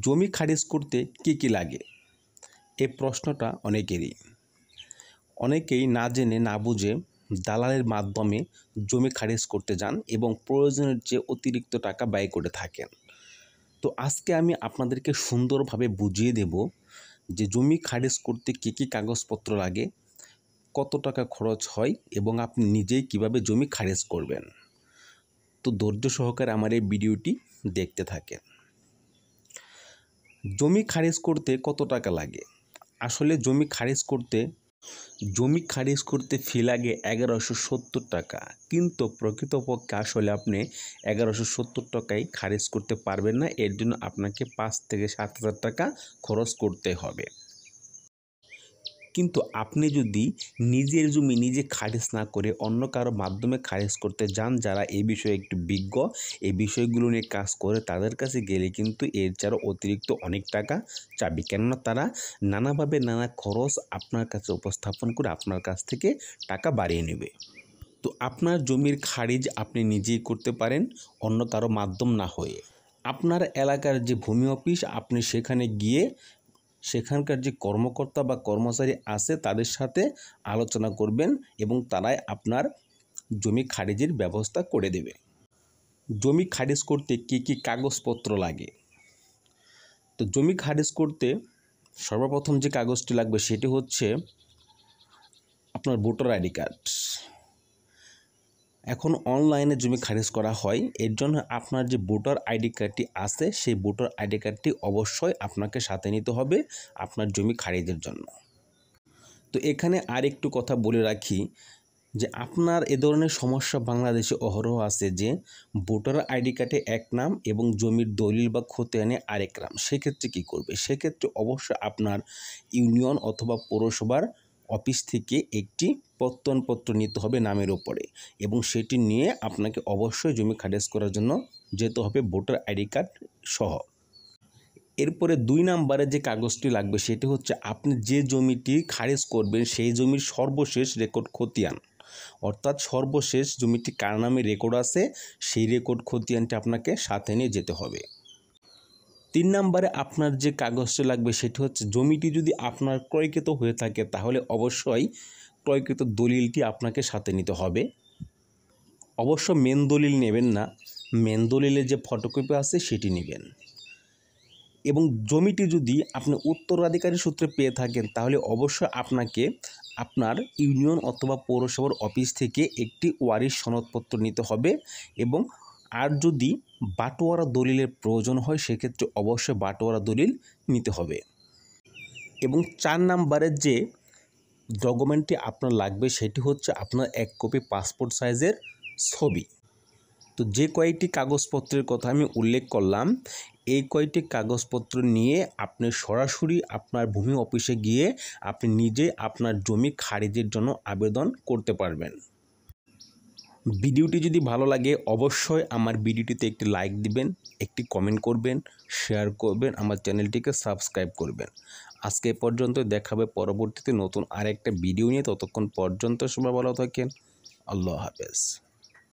জমি খারিজ করতে কী লাগে? এই প্রশ্নটা অনেকেই না জেনে না বুঝে দালালের মাধ্যমে জমি খারিজ করতে যান এবং প্রয়োজনের চেয়ে অতিরিক্ত টাকা ব্যয় করে থাকেন। তো আজকে আমি আপনাদেরকে সুন্দরভাবে বুঝিয়ে দেব যে জমি খারিজ করতে কী কাগজপত্র লাগে, কত টাকা খরচ হয় এবং আপনি নিজেই কিভাবে জমি খারিজ করবেন। তো ধৈর্য সহকারে আমার এই ভিডিওটি দেখতে থাকেন। জমি খারিজ করতে কত টাকা লাগে? আসলে জমি খারিজ করতে ফি লাগে 1170 টাকা, কিন্তু প্রকৃতপক্ষে আসলে আপনি 1170 টাকায় খারিজ করতে পারবেন না। এর জন্য আপনাকে 5 থেকে 7,000 টাকা খরচ করতে হবে। কিন্তু আপনি যদি নিজের জমি নিজে খারিজ না করে অন্য কারো মাধ্যমে খারিজ করতে যান, যারা এই বিষয়ে একটু বিজ্ঞ, এই বিষয়গুলো নিয়ে কাজ করে, তাদের কাছে গেলে কিন্তু এর ছাড়াও অতিরিক্ত অনেক টাকা চাবে। কেননা তারা নানাভাবে নানা খরচ আপনার কাছে উপস্থাপন করে আপনার কাছ থেকে টাকা বাড়িয়ে নেবে। তো আপনার জমির খারিজ আপনি নিজেই করতে পারেন, অন্য কারো মাধ্যম না হয়ে। আপনার এলাকার যে ভূমি অফিস, আপনি সেখানে গিয়ে সেখানকার যে কর্মকর্তা বা কর্মচারী আছে তাদের সাথে আলোচনা করবেন এবং তারাই আপনার জমি খারিজের ব্যবস্থা করে দেবে। জমি খারিজ করতে কী কাগজপত্র লাগে? তো জমি খারিজ করতে সর্বপ্রথম যে কাগজটি লাগবে সেটি হচ্ছে আপনার ভোটার আইডি কার্ড। এখন অনলাইনে জমি খারিজ করা হয়, এর জন্য আপনার যে ভোটার আইডি কার্ডটি আছে সেই ভোটার আইডি কার্ডটি অবশ্যই আপনাকে সাথে নিতে হবে আপনার জমি খারিজের জন্য। তো এখানে আর একটু কথা বলে রাখি যে আপনার এ ধরনের সমস্যা বাংলাদেশে অহরহ আছে যে ভোটার আইডি কার্ডে এক নাম এবং জমির দলিল বা খতিয়ানে আরেক নাম। সেক্ষেত্রে কী করবে? সেক্ষেত্রে অবশ্যই আপনার ইউনিয়ন অথবা পৌরসভার অফিস থেকে একটি প্রত্যয়নপত্র নিতে হবে নামের ওপরে, এবং সেটি নিয়ে আপনাকে অবশ্যই জমি খারিজ করার জন্য যেতে হবে ভোটার আইডি কার্ড সহ। এরপরে 2 নম্বরে যে কাগজটি লাগবে সেটি হচ্ছে আপনি যে জমিটি খারিজ করবেন সেই জমির সর্বশেষ রেকর্ড খতিয়ান, অর্থাৎ সর্বশেষ জমিটি কার নামে রেকর্ড আছে সেই রেকর্ড খতিয়ানটি আপনাকে সাথে নিয়ে যেতে হবে। 3 নম্বরে আপনার যে কাগজটি লাগবে সেটি হচ্ছে জমিটি যদি আপনার ক্রয়কৃত হয়ে থাকে তাহলে অবশ্যই ক্রয়কৃত দলিলটি আপনাকে সাথে নিতে হবে। অবশ্য মেন দলিল নেবেন না, মেন দলিলের যে ফটোকপি আছে সেটি নেবেন। এবং জমিটি যদি আপনি উত্তরাধিকারী সূত্রে পেয়ে থাকেন তাহলে অবশ্যই আপনাকে আপনার ইউনিয়ন অথবা পৌরসভার অফিস থেকে একটি ওয়ারিশ সনদপত্র নিতে হবে, এবং আর যদি বাটোয়ারা দলিলের প্রয়োজন হয় সেক্ষেত্রে অবশ্যই বাটোয়ারা দলিল নিতে হবে। এবং 4 নম্বরের যে ডকুমেন্টটি আপনার লাগবে সেটি হচ্ছে আপনার 1 কপি পাসপোর্ট সাইজের ছবি। তো যে কয়েকটি কাগজপত্রের কথা আমি উল্লেখ করলাম, এই কয়েকটি কাগজপত্র নিয়ে আপনি সরাসরি আপনার ভূমি অফিসে গিয়ে আপনি নিজে আপনার জমি খারিজের জন্য আবেদন করতে পারবেন। ভিডিওটি যদি ভালো লাগে অবশ্যই আমার ভিডিওটিতে একটি লাইক দিবেন, একটি কমেন্ট করবেন, শেয়ার করবেন, আমার চ্যানেলটিকে সাবস্ক্রাইব করবেন। আজকে এ পর্যন্ত, দেখা হবে পরবর্তীতে নতুন আরেকটা ভিডিও নিয়ে। ততক্ষণ পর্যন্ত সবাই ভালো থাকেন। আল্লাহ হাফেজ।